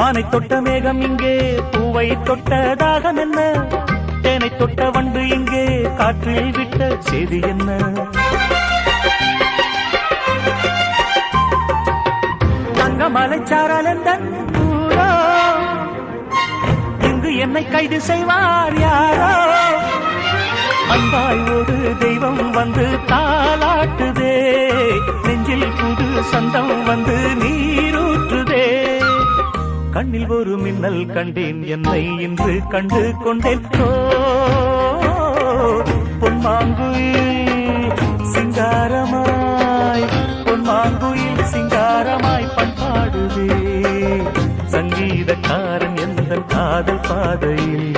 வானை தொட்ட மேகம் இங்கே பூவை தொட்ட தாகம் என்ன, தேனை தொட்ட வண்டு இங்கே காற்றில் விட்ட செய்தி என்ன. தங்க மலைச்சாரல் எந்தன் ஊரோ, இங்கு என்னை கைது செய்வார் யாரோ. அன்பாய் ஒரு தெய்வம் வந்து தாலாட்டுதே, நெஞ்சில் புது சந்தம் வந்து நீரூற்றுதே. கண்ணில் ஒரு மின்னல் கண்டேன், என்னை இன்று கண்டு கொண்டேன். பொன்மாங்குயில் சிங்காரமாய், பொன்மாங்குயில் சிங்காரமாய் பண்பாடுதே. சங்கீதக்காரன் எந்த காதல் பாதையில்